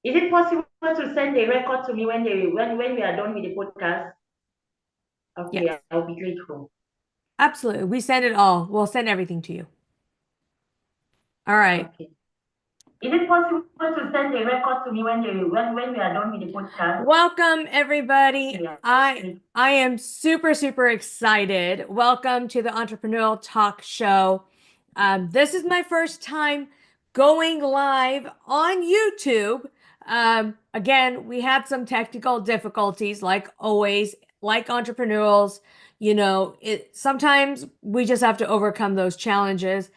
Is it possible to send a record to me when we are done with the podcast? Yes, Okay, I'll be grateful. absolutely. We send it all. We'll send everything to you. All right. Okay. Is it possible to send a record to me when we are done with the podcast? Welcome, everybody. Okay, I am super, super excited. Welcome to the Entrepreneurial Talk Show. This is my first time going live on YouTube. Again, we had some technical difficulties, like always, like entrepreneurs. Sometimes we just have to overcome those challenges.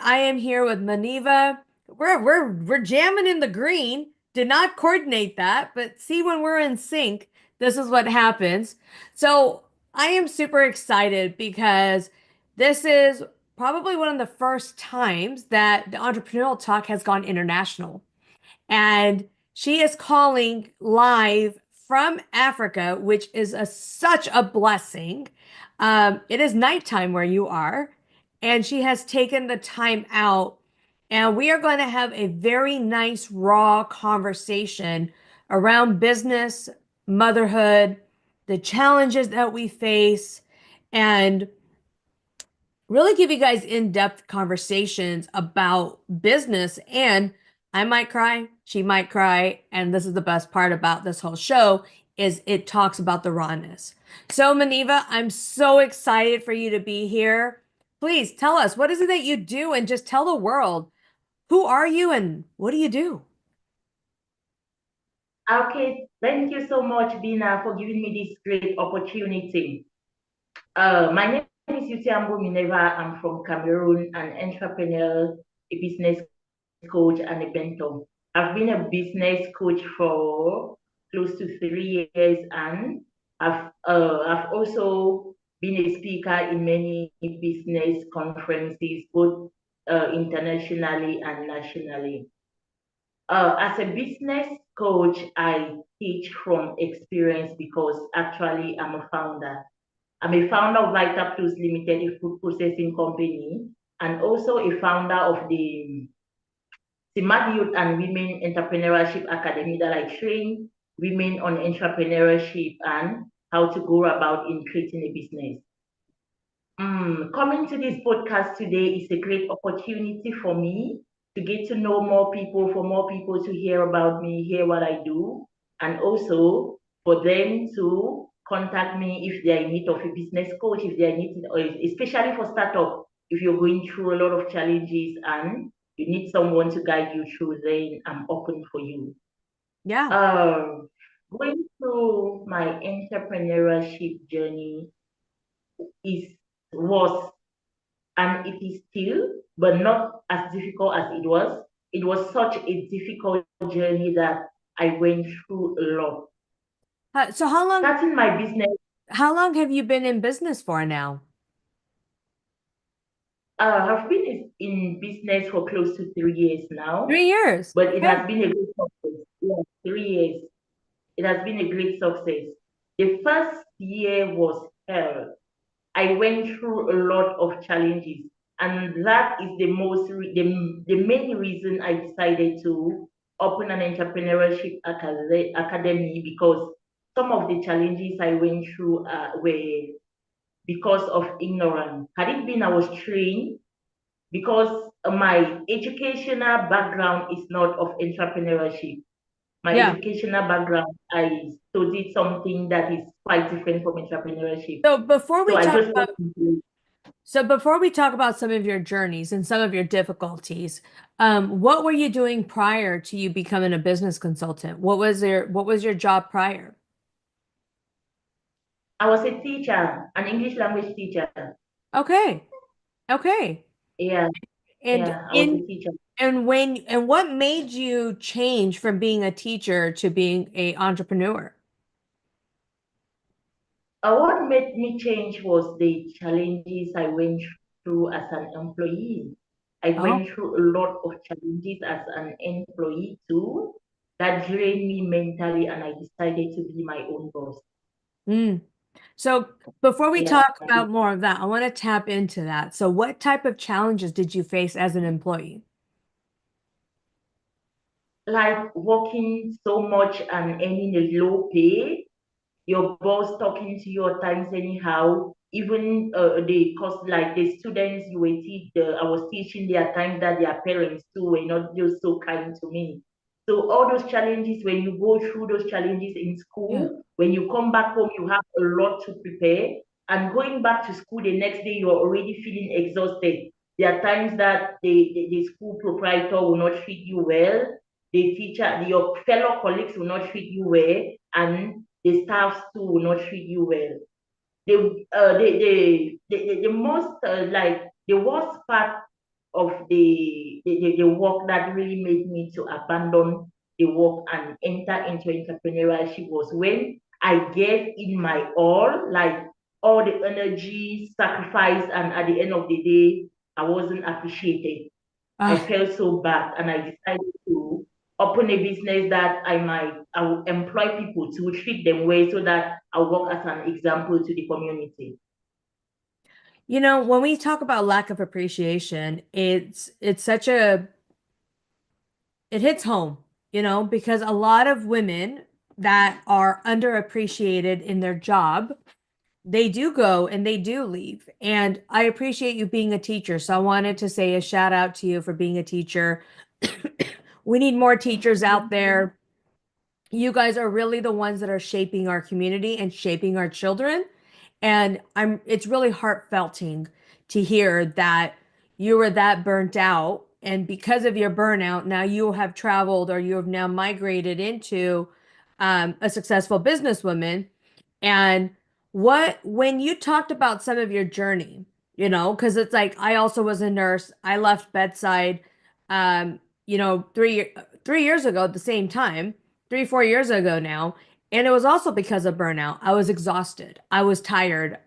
I am here with Mineva. We're jamming in the green. Did not coordinate that, but see, when we're in sync, this is what happens. So I am super excited because this is probably one of the first times that the Entrepreneurial Talk has gone international. And she is calling live from Africa, which is such a blessing. It is nighttime where you are, and she has taken the time out. And we are going to have a very nice, raw conversation around business, motherhood, the challenges that we face, and really give you guys in-depth conversations about business. And I might cry, she might cry, and this is the best part about this whole show is it talks about the rawness. So Mineva, I'm so excited for you to be here. Please tell us, what is it that you do, and just tell the world, who are you and what do you do? Okay, thank you so much, Bina, for giving me this great opportunity. My name is Yutiambo Mineva. I'm from Cameroon, an entrepreneur, a business coach, and a mentor. I've been a business coach for close to 3 years, and I've also been a speaker in many business conferences, both internationally and nationally. As a business coach, I teach from experience because actually I'm a founder. I'm a founder of Vital Plus Limited, a food processing company, and also a founder of the Smart Youth and Women Entrepreneurship Academy that I train women on entrepreneurship and how to go about in creating a business. Coming to this podcast today is a great opportunity for me to get to know more people, for more people to hear about me, hear what I do, and also for them to contact me if they are in need of a business coach, if they are in need, or especially for startup, if you're going through a lot of challenges and you need someone to guide you through, then I'm open for you. Yeah. Um, Going through my entrepreneurship journey is was and it is still, but not as difficult as it was. It was such a difficult journey that I went through a lot. So how long Starting my business, how long have you been in business for now? I've been in business for close to 3 years now, 3 years. but it Okay. has been a great success. Yeah, 3 years. It has been a great success. The first year was hell. I went through a lot of challenges, and that is the main reason I decided to open an entrepreneurship academy because some of the challenges I went through were because of ignorance. Had it been I was trained, because my educational background is not of entrepreneurship. My Yeah. educational background, I studied something that is quite different from entrepreneurship. So before So we I talk just got about into it. So before we talk about some of your journeys and some of your difficulties, what were you doing prior to you becoming a business consultant? What was your job prior? I was a teacher, an English language teacher. Okay. Okay. Yeah, And yeah, I was a in teacher. and what made you change from being a teacher to being a entrepreneur? What made me change was the challenges I went through as an employee. I Oh. went through a lot of challenges as an employee too. That drained me mentally, and I decided to be my own boss. Mm. So before we Yeah, talk about more of that, I want to tap into that. So what type of challenges did you face as an employee? like working so much and earning a low pay, your boss talking to you at times anyhow, even the cost like the students I was teaching, there are times that their parents too were not just so kind to me. So all those challenges, when you go through those challenges in Yeah. school, when you come back home, you have a lot to prepare. And going back to school the next day, you're already feeling exhausted. There are times that the school proprietor will not treat you well, the teacher, your fellow colleagues will not treat you well, and the staffs too will not treat you well. The most like the worst part of the work that really made me to abandon the work and enter into entrepreneurship was when I gave in my all, like all the energy, sacrifice, and at the end of the day, I wasn't appreciated. I Ah, felt so bad, and I decided to open a business that I will employ people to treat them well so that I'll work as an example to the community. when we talk about lack of appreciation, it's such a it hits home, because a lot of women that are underappreciated in their job, they do go and they do leave. And I appreciate you being a teacher. So I wanted to say a shout out to you for being a teacher. We need more teachers out there. You guys are really the ones that are shaping our community and shaping our children. And it's really heartfelting to hear that you were that burnt out. And because of your burnout, now you have traveled or you have now migrated into a successful businesswoman. And when you talked about some of your journey, because it's like I also was a nurse. I left bedside, um, 3 years ago at the same time, 4 years ago now. And it was also because of burnout. I was exhausted. I was tired.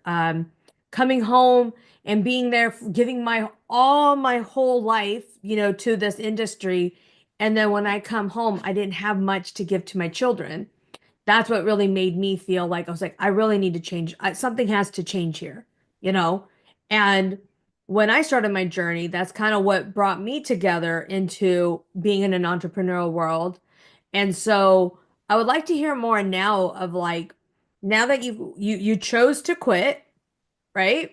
Coming home and being there, giving my whole life, to this industry. And then when I come home, I didn't have much to give to my children. That's what really made me feel like I was like, I really need to change. Something has to change here, you know? And when I started my journey, that's kind of what brought me together into being in an entrepreneurial world. And so I would like to hear more now of like, now that you chose to quit, right?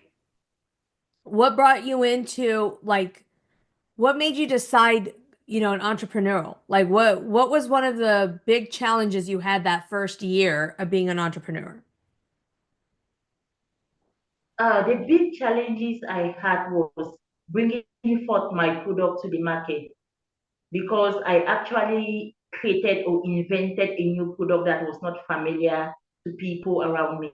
What brought you into like, what made you decide, an entrepreneurial? Like what was one of the big challenges you had that first year of being an entrepreneur? The big challenges I had was bringing forth my product to the market because I actually created or invented a new product that was not familiar to people around me.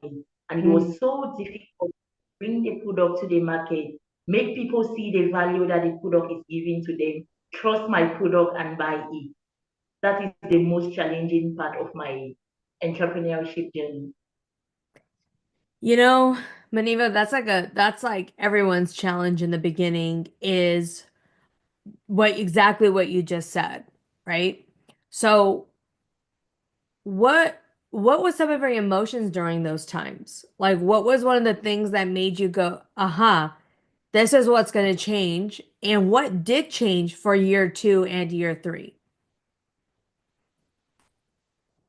And it Mm. was so difficult to bring the product to the market, make people see the value that the product is giving to them, trust my product and buy it. That is the most challenging part of my entrepreneurship journey. You know, Mineva, that's like everyone's challenge in the beginning is exactly what you just said, right? So what what was some of your emotions during those times? Like what was one of the things that made you go, "Uh-huh, this is what's going to change." And what did change for year 2 and year 3?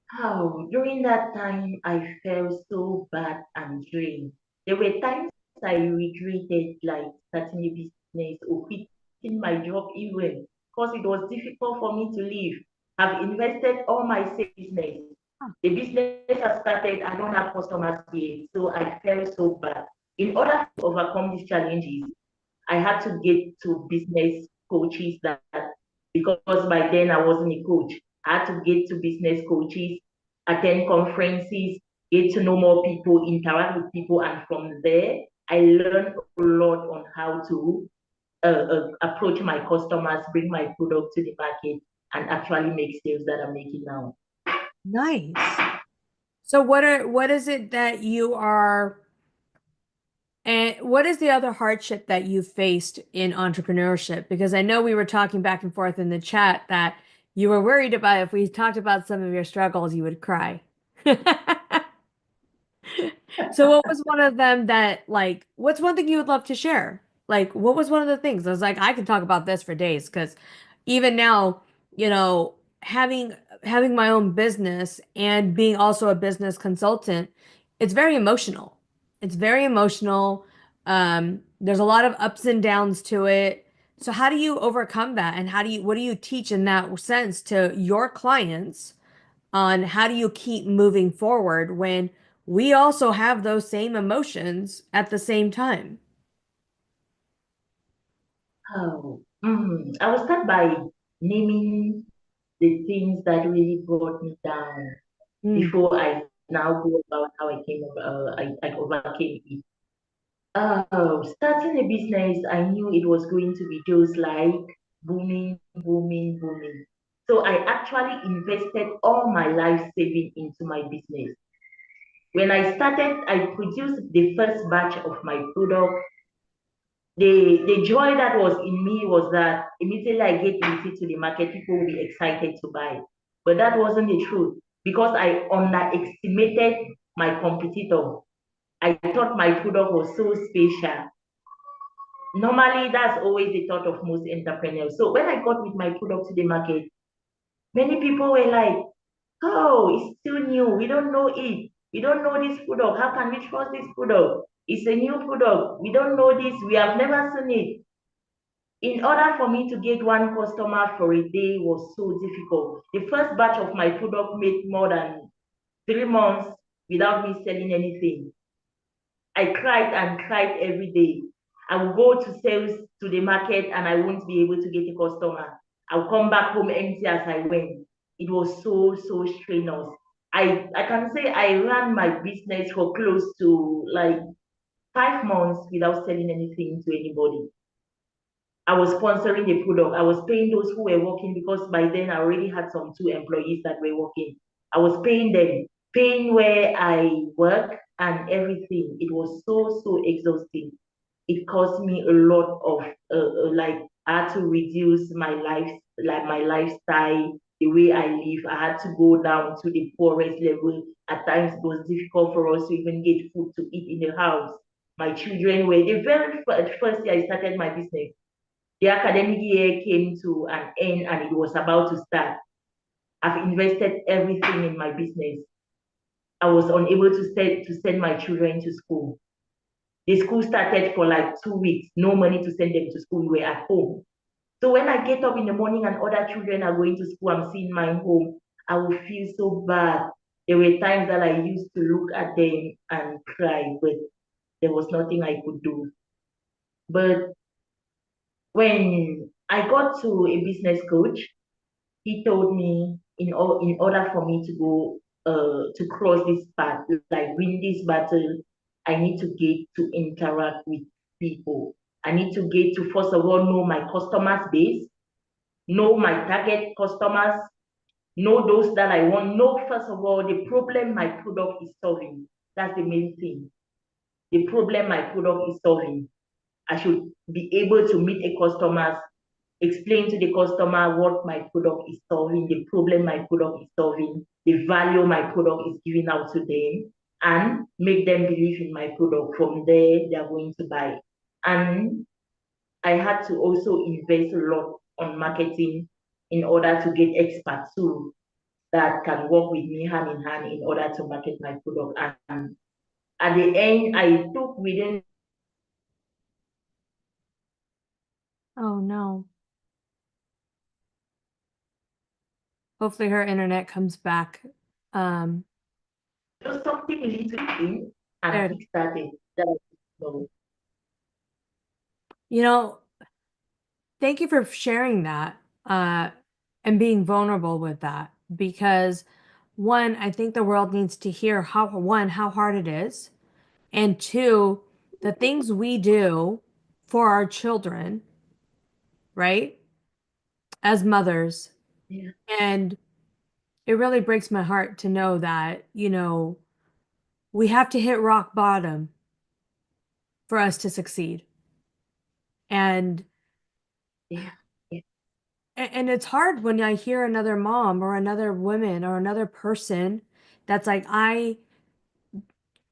How during that time I felt so bad and drained. There were times I regretted like starting a business or quitting my job even because it was difficult for me to leave. I've invested all my business. The business has started, I don't have customers yet, so I felt so bad. In order to overcome these challenges, I had to get to business coaches that because by then I wasn't a coach. I had to get to business coaches, attend conferences, get to know more people, interact with people, and from there I learned a lot on how to approach my customers, bring my product to the market, and actually make sales that I'm making now. Nice. So what is it that you are and what is the other hardship that you faced in entrepreneurship? Because I know we were talking back and forth in the chat that you were worried about if we talked about some of your struggles, you would cry. So what was one of them that like, what's one thing you would love to share? Like, what was one of the things? I was like, I could talk about this for days because even now, you know, having having my own business and being also a business consultant, it's very emotional. It's very emotional. There's a lot of ups and downs to it. So how do you overcome that? And what do you teach in that sense to your clients on how do you keep moving forward when we also have those same emotions at the same time? Oh, I will start by naming the things that really brought me down Mm, before I now go about how I came I overcame it. Starting a business, I knew it was going to be just like booming, booming, booming. So I actually invested all my life saving into my business. When I started, I produced the first batch of my product. The joy that was in me was that immediately I get it to the market, people will be excited to buy. But that wasn't the truth because I underestimated my competitor. I thought my product was so special. Normally, that's always the thought of most entrepreneurs. So when I got with my product to the market, many people were like, "Oh, it's still new. We don't know it. We don't know this product. How can we trust this product? It's a new product. We don't know this. We have never seen it." In order for me to get one customer for a day was so difficult. The first batch of my product made more than 3 months without me selling anything. I cried and cried every day. I will go to sales to the market and I won't be able to get a customer. I'll come back home empty as I went. It was so, so strenuous. I can say I ran my business for close to like 5 months without selling anything to anybody. I was sponsoring the product. I was paying those who were working because by then I already had some two employees that were working. I was paying them, paying where I work and everything. It was so, so exhausting. It cost me a lot of like I had to reduce my life, like my lifestyle, the way I live. I had to go down to the poorest level. At times it was difficult for us to even get food to eat in the house. My children were the very first year I started my business. The academic year came to an end and it was about to start. I've invested everything in my business. I was unable to send my children to school. The school started for like 2 weeks, no money to send them to school. We were at home. So when I get up in the morning and other children are going to school, I'm seeing mine home, I will feel so bad. There were times that I used to look at them and cry, but there was nothing I could do. But when I got to a business coach, he told me in order for me to go to cross this path, like win this battle, I need to get to interact with people. I need to get to first of all know my customers base, know my target customers, know those that I want, know first of all the problem my product is solving. That's the main thing. The problem my product is solving. I should be able to meet a customer, explain to the customer what my product is solving, the problem my product is solving, the value my product is giving out to them, and make them believe in my product. From there, they are going to buy. And I had to also invest a lot on marketing in order to get experts too that can work with me hand in hand in order to market my product. And at the end, I took within. oh no. Hopefully her internet comes back. Um, Just something little thing there and it is. it started that I didn't know. You know, thank you for sharing that, uh, and being vulnerable with that because one, I think the world needs to hear how hard it is, and two, the things we do for our children, right? As mothers. Yeah. And it really breaks my heart to know that, we have to hit rock bottom for us to succeed. And Yeah. Yeah. and it's hard when I hear another mom or another woman or another person that's like, I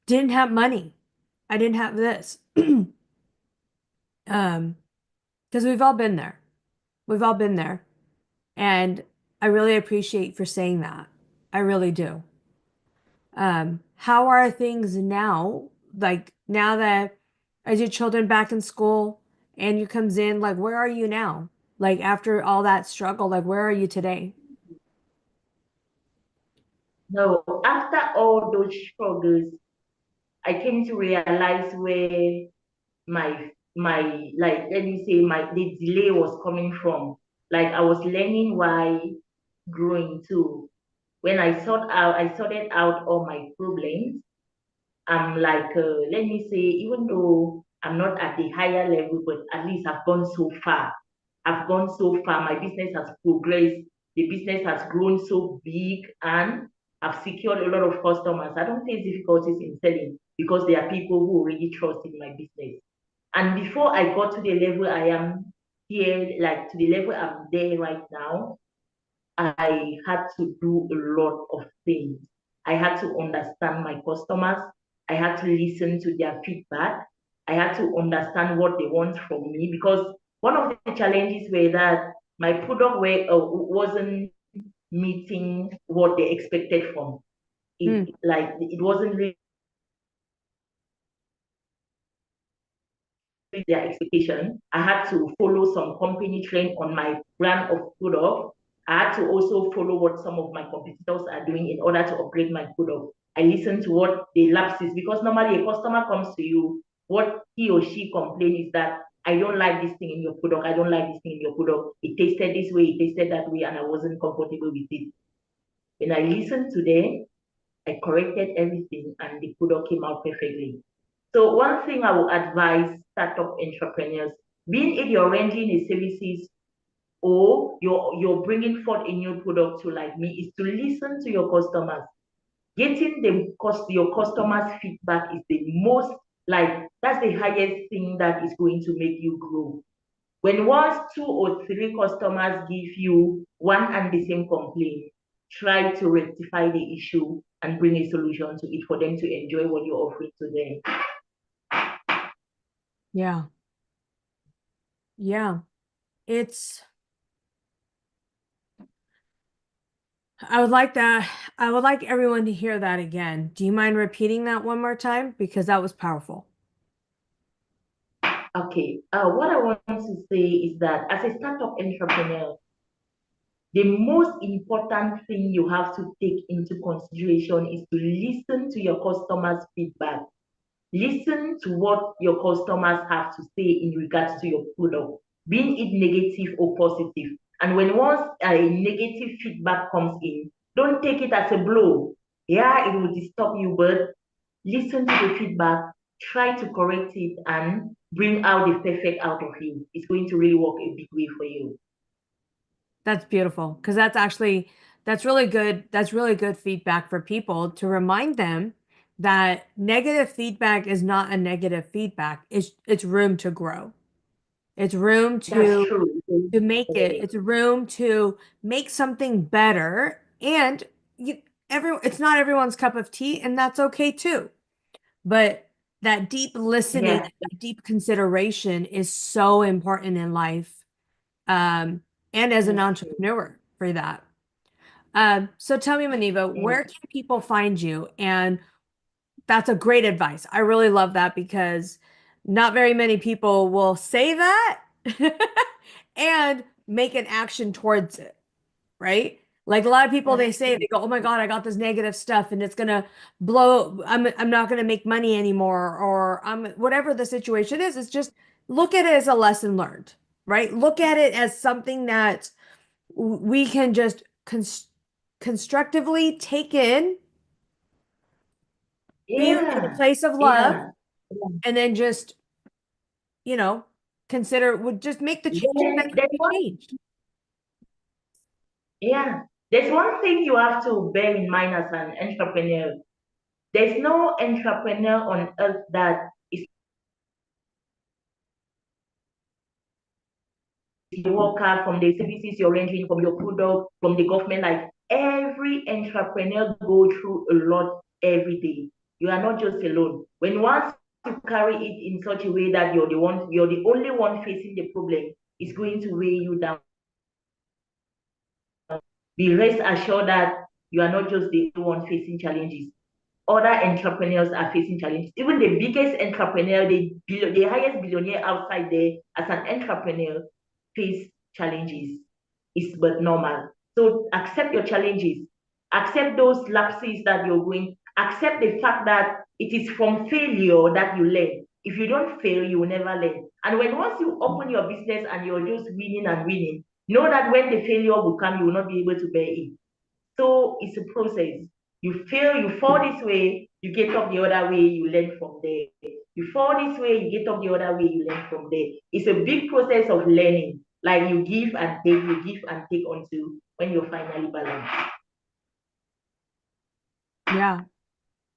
didn't have money. I didn't have this. Um, because we've all been there. We've all been there. And I really appreciate for saying that. I really do. How are things now? Like now that as your children back in school and you comes in, like where are you now? Like after all that struggle, like where are you today? No, after all those struggles, I came to realize where my like let me say my the delay was coming from. Like I was learning why growing too. When I sorted out all my problems, I'm like, let me say, even though I'm not at the higher level, but at least I've gone so far. I've gone so far. My business has progressed. The business has grown so big, and I've secured a lot of customers. I don't face difficulties in selling because there are people who already trust in my business. And before I got to the level I am here, like to the level I'm there right now, I had to do a lot of things. I had to understand my customers. I had to listen to their feedback. I had to understand what they want from me because one of the challenges were that my product wasn't meeting what they expected from Hmm. it. Like it wasn't really their expectation. I had to follow some company trend on my brand of product. I had to also follow what some of my competitors are doing in order to upgrade my product. I listen to what the lapses because normally a customer comes to you, what he or she complains is that I don't like this thing in your product. I don't like this thing in your product. It tasted this way, it tasted that way, and I wasn't comfortable with it. When I listened to them, I corrected everything and the product came out perfectly. So one thing I would advise startup entrepreneurs, being it you're rendering a services or you're bringing forth a new product to like me, is to listen to your customers. Getting your customers' feedback is the most like that's the highest thing that is going to make you grow. When once two or three customers give you one and the same complaint, try to rectify the issue and bring a solution to it for them to enjoy what you're offering to them. Yeah. Yeah. It's I would like that. I would like everyone to hear that again. Do you mind repeating that one more time? Because that was powerful. Okay, what I want to say is that as a startup entrepreneur, the most important thing you have to take into consideration is to listen to your customers' feedback. Listen to what your customers have to say in regards to your product, being it negative or positive. And when once a negative feedback comes in, don't take it as a blow. Yeah, it will disturb you, but listen to the feedback, try to correct it, and bring out the perfect out of you. It's going to really work a big way for you. That's beautiful because that's really good. That's really good feedback for people to remind them that negative feedback is not a negative feedback. It's room to grow. It's room That's true. to make it. It's room to make something better. And you, it's not everyone's cup of tea, and that's okay too. But that deep listening, Yeah, that deep consideration is so important in life, and as an that's true. entrepreneur for that. So tell me, Mineva, Yeah. where can people find you? And that's a great advice. I really love that because not very many people will say that and make an action towards it, right? Like a lot of people, That's they say, true. they go, "Oh my God, I got this negative stuff and it's gonna blow. I'm not gonna make money anymore," or I'm whatever the situation is. It's just look at it as a lesson learned, right? Look at it as something that we can just constructively take in, be in a Yeah, place of love, yeah. and then just, you know, consider would just make the changes that need to There's be one, changed. yeah. There's one thing you have to bear in mind as an entrepreneur. There's no entrepreneur on earth that is a worker from the services you're rendering, from your product, from the government. Like every entrepreneur go through a lot every day. You are not just alone. When once you carry it in such a way that you're the only one facing the problem, it's going to weigh you down. be rest assured that you are not just the one facing challenges. Other entrepreneurs are facing challenges. Even the biggest entrepreneur, the highest billionaire outside there as an entrepreneur face challenges. It's but normal. So accept your challenges. Accept those lapses that you're going. Accept the fact that it is from failure that you learn. If you don't fail, you will never learn. And when once you open your business and you're just winning and winning, know that when the failure will come, you will not be able to bear it. So it's a process. You fail, you fall this way, you get up the other way, you learn from there. You fall this way, you get up the other way, you learn from there. It's a big process of learning. Like you give and take, you give and take until when you're finally balanced. Yeah.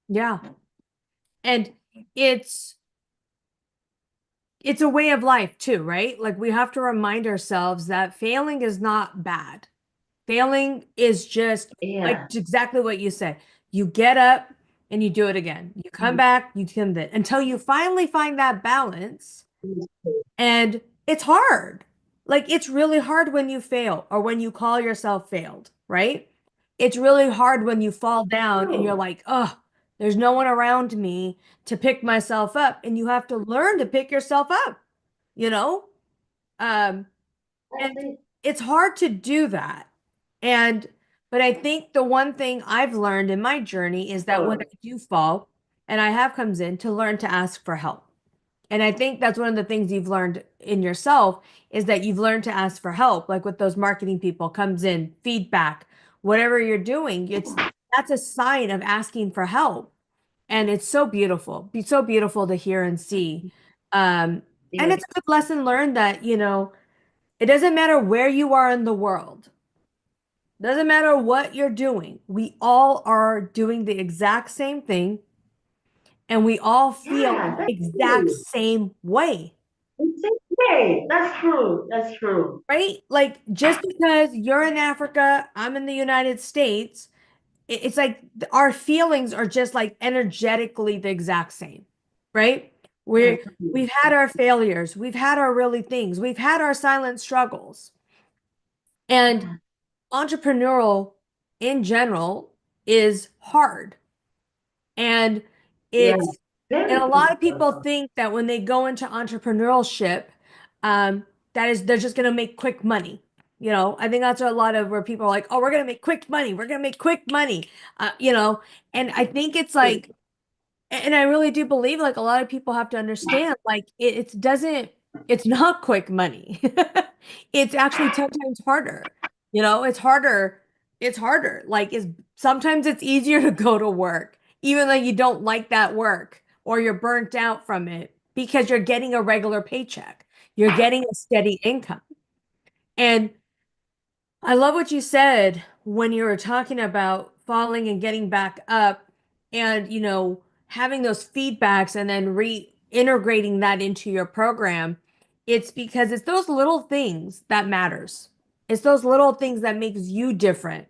Yeah. And it's a way of life too, right? Like we have to remind ourselves that failing is not bad. Failing is just like Yeah. exactly what you said. You get up and you do it again. You come back, you do it until you finally find that balance. And it's hard. Like it's really hard when you fail or when you call yourself failed, right? It's really hard when you fall down and you're like, oh, there's no one around me to pick myself up. And you have to learn to pick yourself up, you know? Um, That's and it. it's hard to do that. And, but I think the one thing I've learned in my journey is that when I do fall and I have comes in to learn to ask for help. And I think that's one of the things you've learned in yourself is that you've learned to ask for help, like with those marketing people comes in, feedback, whatever you're doing, that's a sign of asking for help. And it's so beautiful. It's so beautiful to hear and see. And Yeah. it's a good lesson learned that, it doesn't matter where you are in the world. Doesn't matter what you're doing. We all are doing the exact same thing and we all feel Yeah, the that's exact true. same way. It's okay. That's true. That's true. Right? Like just because you're in Africa, I'm in the United States, it's like our feelings are just like energetically the exact same, right? That's We've true. had our failures, we've had our really things, we've had our silent struggles. And Yeah. entrepreneurial in general is hard. And Yeah. it's and Very a lot of people difficult. think that when they go into entrepreneurship, that is they're just gonna make quick money. I think that's a lot of where people are like, oh, we're gonna make quick money, we're gonna make quick money. And I think it's like, and I really do believe like a lot of people have to understand like it's not quick money. It's actually 10 times harder. It's harder. Like sometimes it's easier to go to work, even though you don't like that work or you're burnt out from it because you're getting a regular paycheck. You're getting a steady income. And I love what you said when you were talking about falling and getting back up and, having those feedbacks and then reintegrating that into your program. It's because it's those little things that matters. It's those little things that makes you different,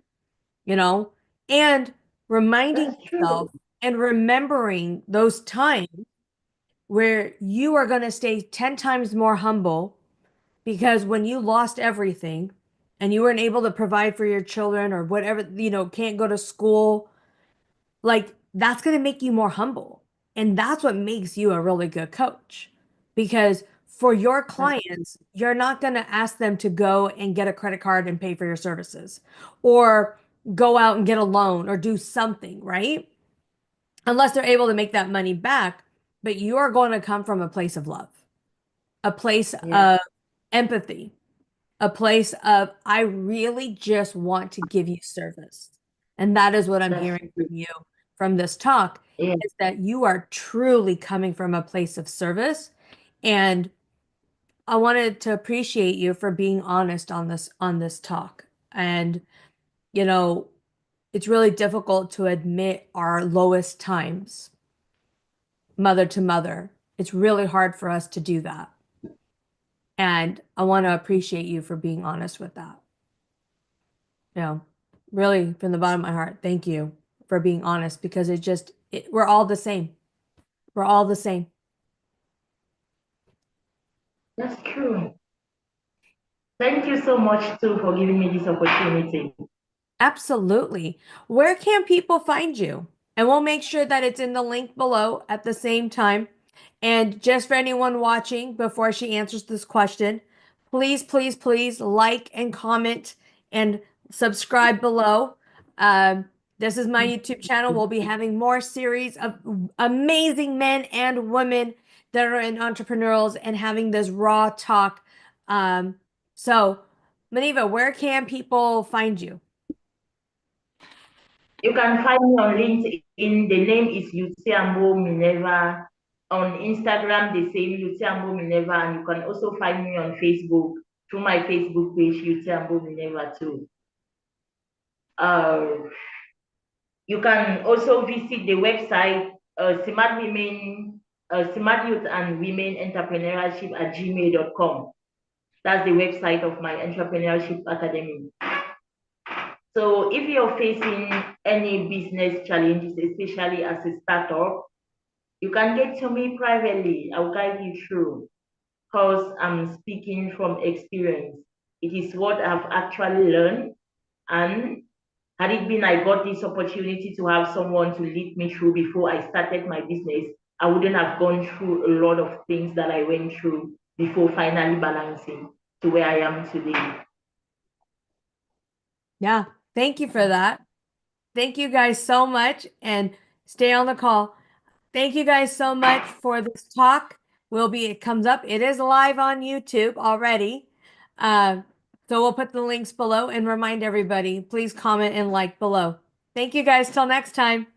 you know, and reminding That's true. yourself and remembering those times where you are going to stay 10 times more humble because when you lost everything and you weren't able to provide for your children or whatever, can't go to school, like that's going to make you more humble. And that's what makes you a really good coach. Because for your That's clients, you're not going to ask them to go and get a credit card and pay for your services or go out and get a loan or do something, right? Unless they're able to make that money back. But you are going to come from a place of love, a place yeah. of empathy, a place of I really just want to give you service. And that is what I'm That's hearing true. from you from this talk Yeah. is that you are truly coming from a place of service. And I wanted to appreciate you for being honest on this talk. And you know, it's really difficult to admit our lowest times, mother to mother. It's really hard for us to do that. And I want to appreciate you for being honest with that. Really from the bottom of my heart, thank you for being honest because we're all the same. We're all the same. That's true. Thank you so much too for giving me this opportunity. Absolutely. Where can people find you? And we'll make sure that it's in the link below at the same time. And just for anyone watching, before she answers this question, please, please, please like and comment and subscribe below. This is my YouTube channel. We'll be having more series of amazing men and women that are in entrepreneurials and having this raw talk. So, Mineva, where can people find you? You can find me on LinkedIn. The name is Yutiambo Mineva. On Instagram, the same Yutiambo Mineva. And you can also find me on Facebook through my Facebook page, Yutiambo Mineva too. You can also visit the website, Smart Women, Smart Youth and Women Entrepreneurship at gmail.com. That's the website of my entrepreneurship academy. So if you're facing any business challenges, especially as a startup, you can get to me privately. I'll guide you through because I'm speaking from experience. It is what I've actually learned. And had it been I got this opportunity to have someone to lead me through before I started my business, I wouldn't have gone through a lot of things that I went through before finally balancing to where I am today. Yeah, thank you for that. Thank you guys so much and stay on the call. Thank you guys so much for this talk. It comes up. It is live on YouTube already. So we'll put the links below and remind everybody, please comment and like below. Thank you guys. Till next time.